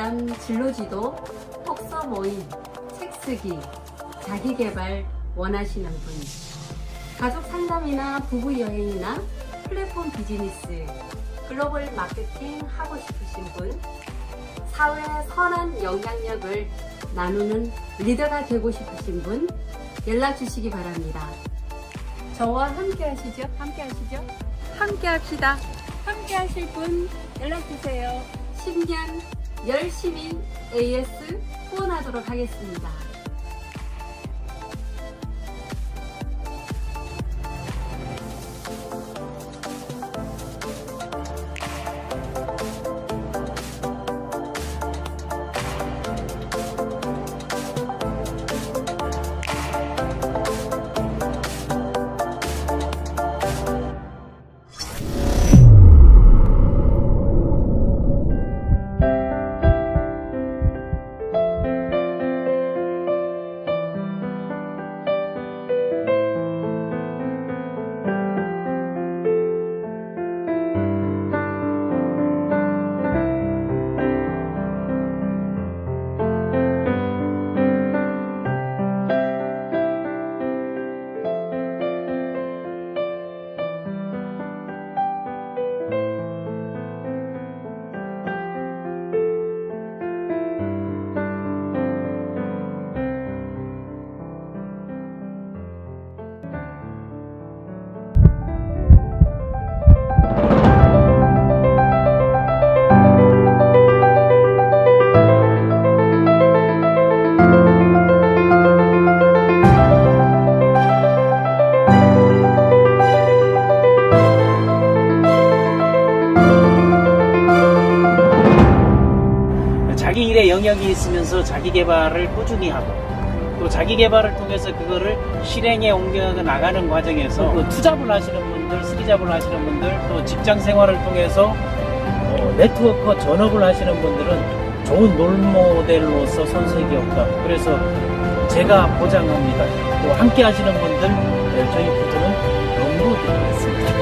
위한 진로지도, 독서 모임, 책 쓰기, 자기계발 원하시는 분, 가족 상담이나 부부 여행이나 플랫폼 비즈니스, 글로벌 마케팅 하고 싶으신 분, 사회에 선한 영향력을 나누는 리더가 되고 싶으신 분 연락 주시기 바랍니다. 저와 함께 하시죠? 함께 하시죠? 함께 합시다. 함께 하실 분 연락 주세요. 10년 열심히 AS 후원하도록 하겠습니다. 자기 일에 영역이 있으면서 자기 개발을 꾸준히 하고 또 자기 개발을 통해서 그거를 실행에 옮겨 나가는 과정에서 그 투잡을 하시는 분들, 스리잡을 하시는 분들, 또 직장 생활을 통해서 네트워크 전업을 하시는 분들은 좋은 롤모델로서 선색이 없다. 그래서 제가 보장합니다. 또 함께 하시는 분들 저희부터는 연구 드리겠습니다.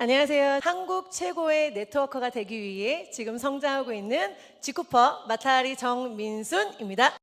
안녕하세요. 한국 최고의 네트워커가 되기 위해 지금 성장하고 있는 지쿠퍼 마타리 정민순입니다.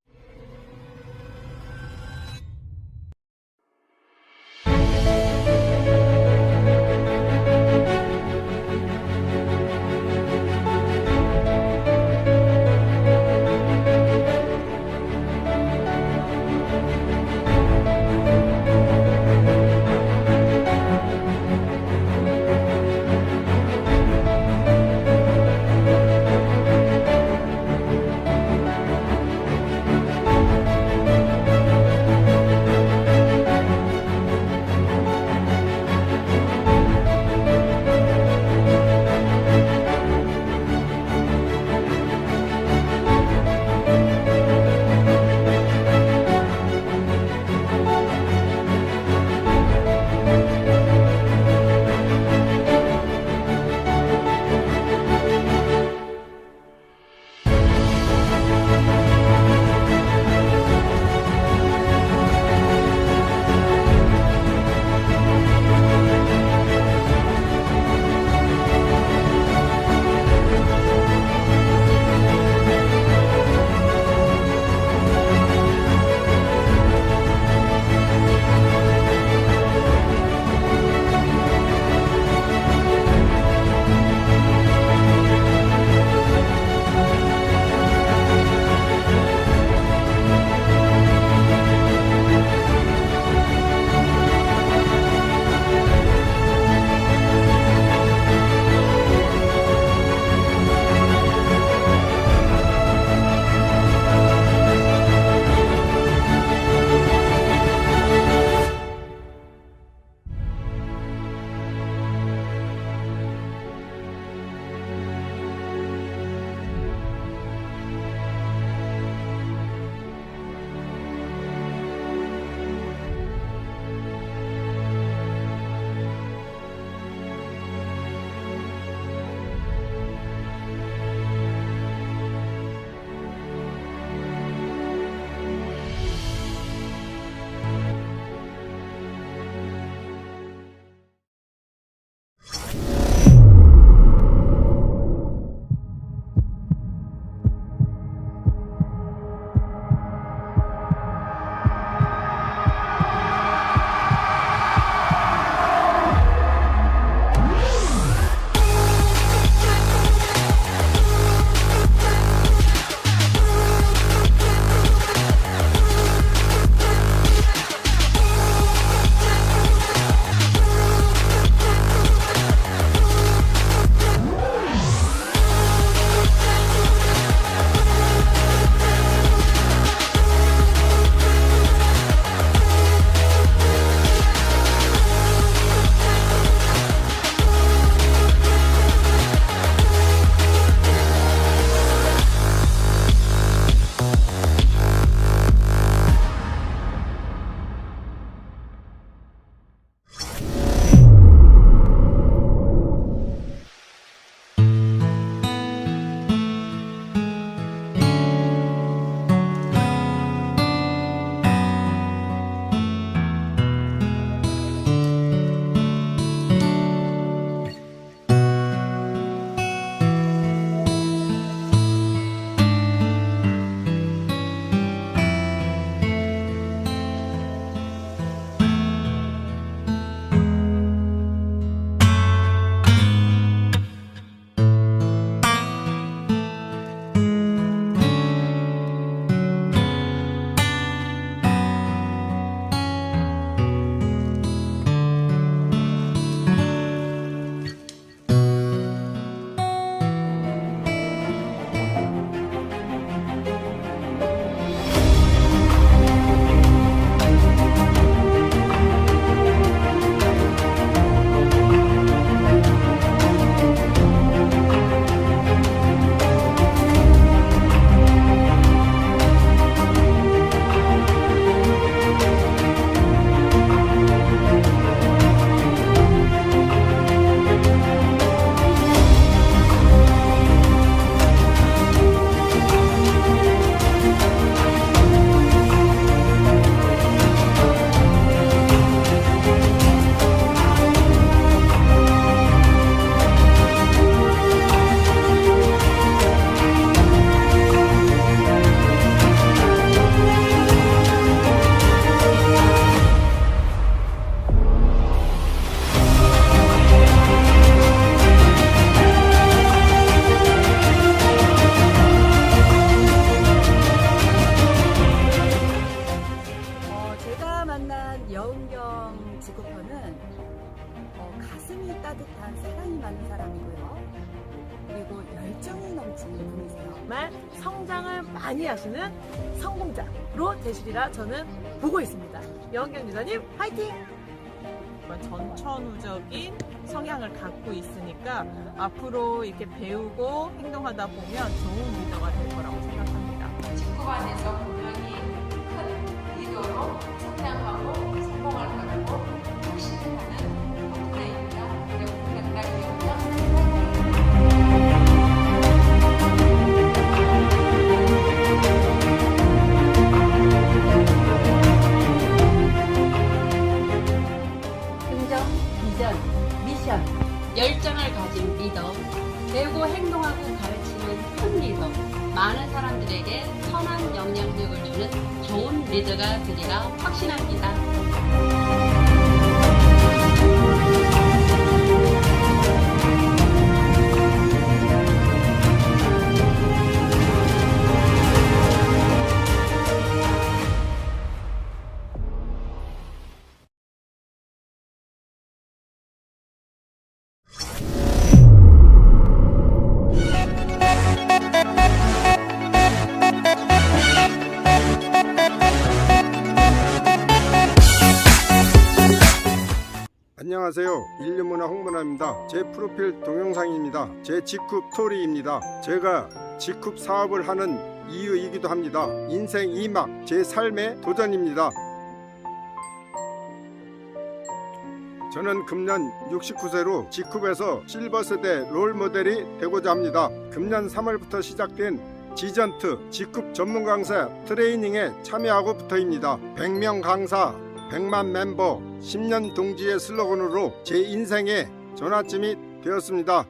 여은경 지구퍼는 가슴이 따뜻한 사랑이 많은 사람이고요. 그리고 열정이 넘치는 분이세요. 정말 성장을 많이 하시는 성공자로 되시리라 저는 보고 있습니다. 여은경 유사님 화이팅! 전천후적인 성향을 갖고 있으니까 앞으로 이렇게 배우고 행동하다 보면 좋은 리더가 될 거라고 생각합니다. 직업 안에서 분명히 큰 리더로 성장하고 성공할 거라고 확신하는 포트레입니다. 여러분 끝까지 영상 긍정, 비전, 미션, 열정을 가진 리더, 배우고 행동하고 가르치는 큰 리더, 많은 사람들에게 선한 영향력을 주는 좋은 리더가 되리라 확신합니다. 안녕하세요. 인류문화 홍문화입니다. 제 프로필 동영상입니다. 제 직급 스토리입니다. 제가 직급 사업을 하는 이유이기도 합니다. 인생 2막 제 삶의 도전입니다. 저는 금년 69세로 직급에서 실버세대 롤모델이 되고자 합니다. 금년 3월부터 시작된 지전트 직급 전문 강사 트레이닝에 참여하고 붙어입니다. 100명 강사 100만 멤버 10년 동지의 슬로건으로 제 인생의 전환점이 되었습니다.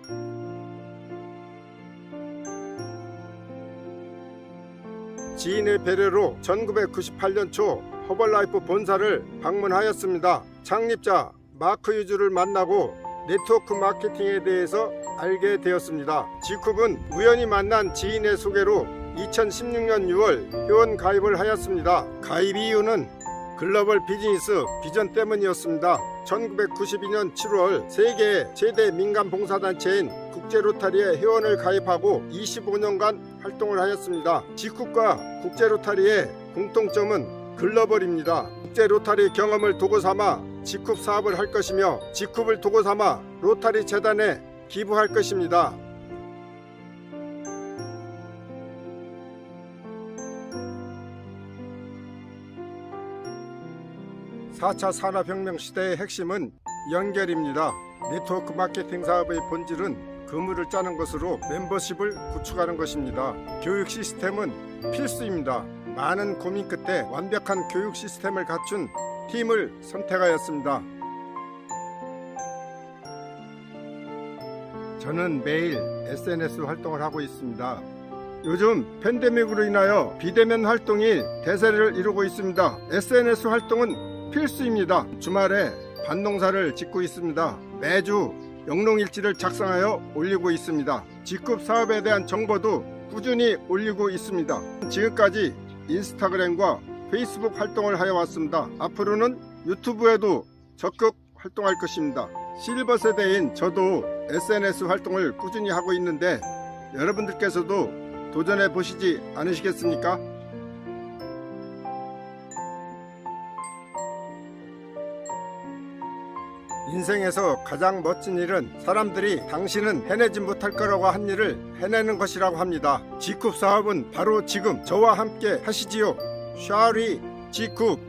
지인의 배려로 1998년 초 허벌라이프 본사를 방문하였습니다. 창립자 마크 유주를 만나고 네트워크 마케팅에 대해서 알게 되었습니다. 지쿱은 우연히 만난 지인의 소개로 2016년 6월 회원 가입을 하였습니다. 가입 이유는 글로벌 비즈니스 비전 때문이었습니다. 1992년 7월 세계 최대 민간 봉사단체인 국제로타리에 회원을 가입하고 25년간 활동을 하였습니다. 지쿱과 국제로타리의 공통점은 글로벌입니다. 국제로타리 경험을 도구 삼아 지쿱 사업을 할 것이며 지쿱을 도구 삼아 로타리 재단에 기부할 것입니다. 4차 산업혁명 시대의 핵심은 연결입니다. 네트워크 마케팅 사업의 본질은 그물을 짜는 것으로 멤버십을 구축하는 것입니다. 교육 시스템은 필수입니다. 많은 고민 끝에 완벽한 교육 시스템을 갖춘 팀을 선택하였습니다. 저는 매일 SNS 활동을 하고 있습니다. 요즘 팬데믹으로 인하여 비대면 활동이 대세를 이루고 있습니다. SNS 활동은 필수입니다. 주말에 밭농사를 짓고 있습니다. 매주 영농일지를 작성하여 올리고 있습니다. 직급 사업에 대한 정보도 꾸준히 올리고 있습니다. 지금까지 인스타그램과 페이스북 활동을 하여 왔습니다. 앞으로는 유튜브에도 적극 활동할 것입니다. 실버 세대인 저도 SNS 활동을 꾸준히 하고 있는데 여러분들께서도 도전해 보시지 않으시겠습니까? 인생에서 가장 멋진 일은 사람들이 당신은 해내지 못할 거라고 한 일을 해내는 것이라고 합니다. 지쿱 사업은 바로 지금 저와 함께 하시지요. 샤리 지쿱.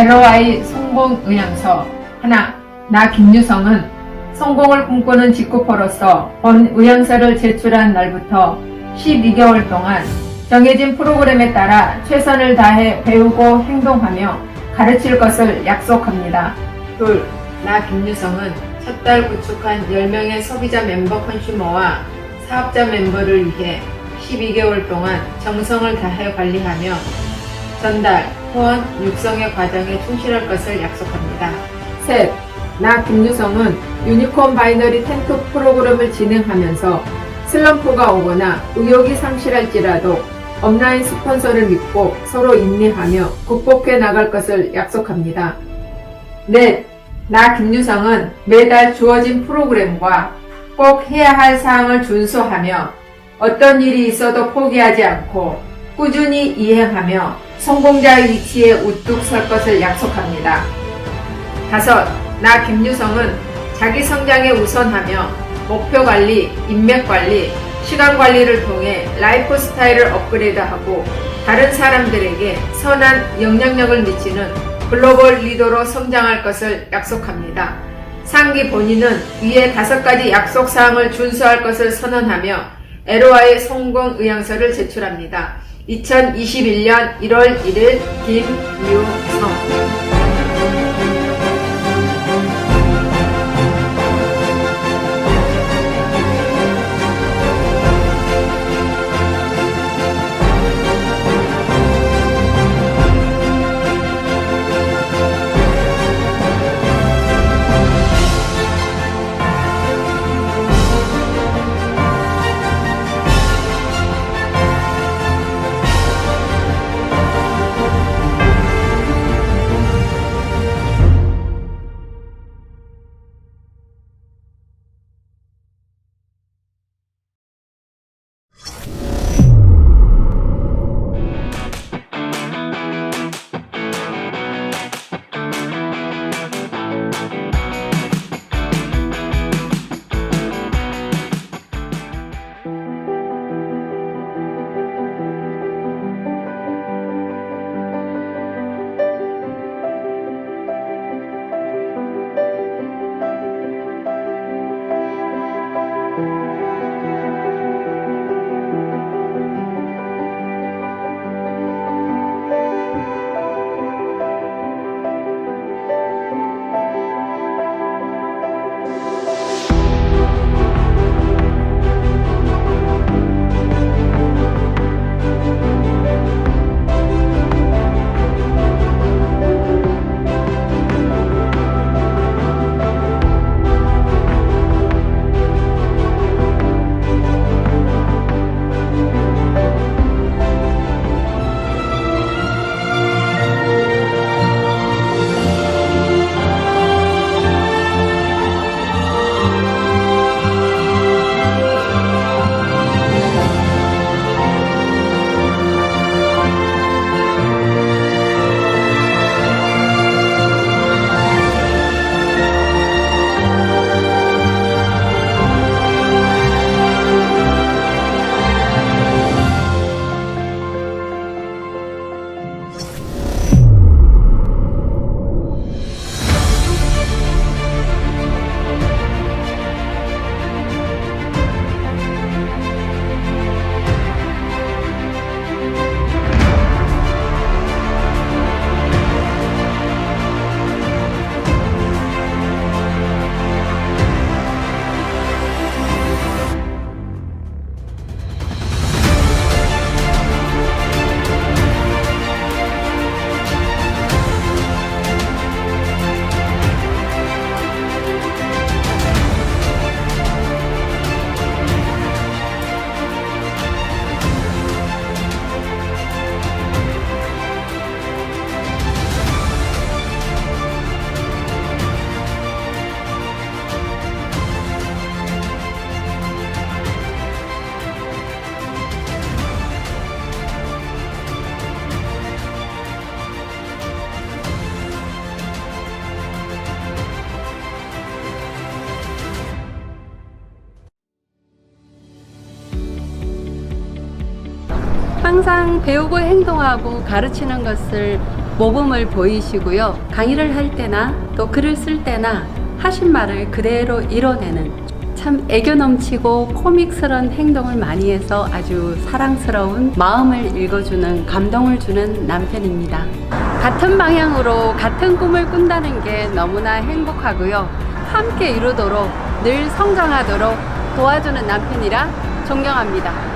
LOI 성공의향서 하나, 나 김유성은 성공을 꿈꾸는 직구퍼로서 본 의향서를 제출한 날부터 12개월 동안 정해진 프로그램에 따라 최선을 다해 배우고 행동하며 가르칠 것을 약속합니다. 둘, 나 김유성은 첫 달 구축한 10명의 소비자 멤버 컨슈머와 사업자 멤버를 위해 12개월 동안 정성을 다해 관리하며 전달, 후원, 육성의 과정에 충실할 것을 약속합니다. 셋, 나 김유성은 유니콘 바이너리 텐트 프로그램을 진행하면서 슬럼프가 오거나 의욕이 상실할지라도 업라인 스폰서를 믿고 서로 인내하며 극복해 나갈 것을 약속합니다. 넷, 나 김유성은 매달 주어진 프로그램과 꼭 해야 할 사항을 준수하며 어떤 일이 있어도 포기하지 않고 꾸준히 이행하며 성공자의 위치에 우뚝 설 것을 약속합니다. 다섯, 나 김유성은 자기 성장에 우선하며 목표 관리, 인맥 관리, 시간 관리를 통해 라이프 스타일을 업그레이드하고 다른 사람들에게 선한 영향력을 미치는 글로벌 리더로 성장할 것을 약속합니다. 상기 본인은 위에 5가지 약속 사항을 준수할 것을 선언하며 LOI 성공 의향서를 제출합니다. 2021년 1월 1일 김유성. 항상 배우고 행동하고 가르치는 것을 모범을 보이시고요. 강의를 할 때나 또 글을 쓸 때나 하신 말을 그대로 이뤄내는 참 애교 넘치고 코믹스러운 행동을 많이 해서 아주 사랑스러운 마음을 읽어주는 감동을 주는 남편입니다. 같은 방향으로 같은 꿈을 꾼다는 게 너무나 행복하고요. 함께 이루도록 늘 성장하도록 도와주는 남편이라 존경합니다.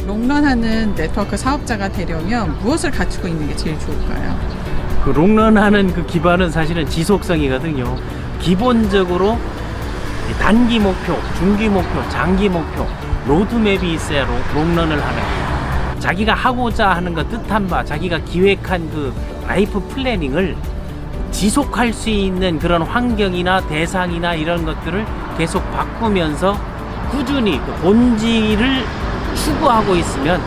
롱런하는 네트워크 사업자가 되려면 무엇을 갖추고 있는 게 제일 좋을까요? 그 롱런하는 그 기반은 사실은 지속성이거든요. 기본적으로 단기 목표, 중기 목표, 장기 목표, 로드맵이 있어야 롱런을 하는 거예요. 자기가 하고자 하는 거, 뜻한 바, 자기가 기획한 그 라이프 플래닝을 지속할 수 있는 그런 환경이나 대상이나 이런 것들을 계속 바꾸면서 꾸준히 그 본질을 추구하고 있으면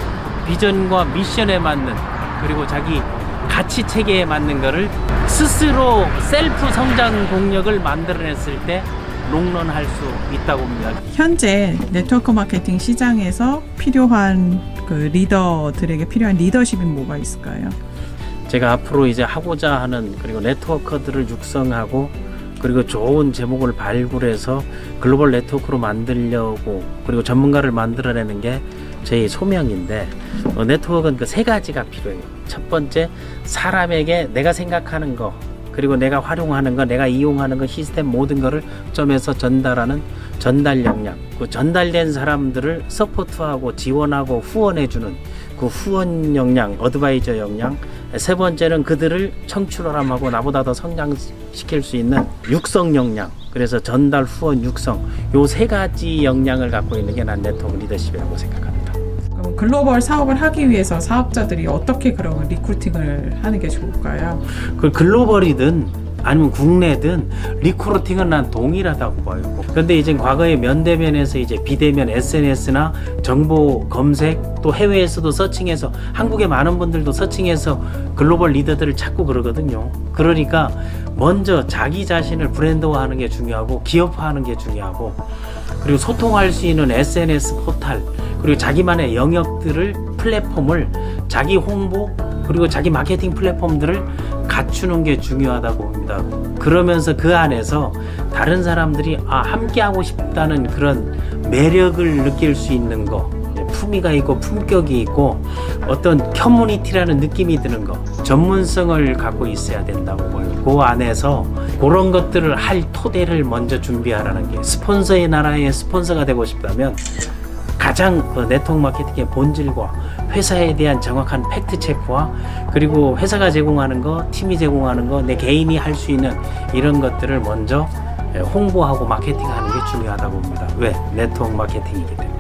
비전과 미션에 맞는, 그리고 자기 가치 체계에 맞는 거를 스스로 셀프 성장 동력을 만들어냈을 때 롱런할 수 있다고 봅니다. 현재 네트워크 마케팅 시장에서 필요한 그 리더들에게 필요한 리더십이 뭐가 있을까요? 제가 앞으로 이제 하고자 하는, 그리고 네트워커들을 육성하고, 그리고 좋은 제목을 발굴해서 글로벌 네트워크로 만들려고, 그리고 전문가를 만들어내는 게 제 소명인데, 네트워크는 그 세 가지가 필요해요. 첫 번째, 사람에게 내가 생각하는 거, 그리고 내가 활용하는 거, 내가 이용하는 거, 시스템 모든 거를 점에서 전달하는 전달 역량, 그 전달된 사람들을 서포트하고 지원하고 후원해주는 그 후원 역량, 어드바이저 역량. 세 번째는 그들을 청출어람하고 나보다 더 성장시킬 수 있는 육성 역량. 그래서 전달, 후원, 육성, 요 세 가지 역량을 갖고 있는 게 난 네트워크 리더십이라고 생각합니다. 그럼 글로벌 사업을 하기 위해서 사업자들이 어떻게 그러면 리크루팅을 하는 게 좋을까요? 그 글로벌이든 아니면 국내든 리크루팅은 난 동일하다고 봐요. 그런데 이제 과거에 면대면에서 이제 비대면 SNS나 정보 검색, 또 해외에서도 서칭해서, 한국의 많은 분들도 서칭해서 글로벌 리더들을 찾고 그러거든요. 그러니까 먼저 자기 자신을 브랜드화하는 게 중요하고, 기업화하는 게 중요하고, 그리고 소통할 수 있는 SNS 포탈, 그리고 자기만의 영역들을, 플랫폼을, 자기 홍보, 그리고 자기 마케팅 플랫폼들을 갖추는 게 중요하다고 봅니다. 그러면서 그 안에서 다른 사람들이 함께하고 싶다는 그런 매력을 느낄 수 있는 거, 품위가 있고 품격이 있고 어떤 커뮤니티라는 느낌이 드는 거, 전문성을 갖고 있어야 된다고 보여요. 그 안에서 그런 것들을 할 토대를 먼저 준비하라는 게, 스폰서의 나라의 스폰서가 되고 싶다면 가장 그 네트워크 마케팅의 본질과 회사에 대한 정확한 팩트 체크와, 그리고 회사가 제공하는 거, 팀이 제공하는 거, 내 개인이 할 수 있는 이런 것들을 먼저 홍보하고 마케팅하는 게 중요하다고 봅니다. 왜? 네트워크 마케팅이기 때문에.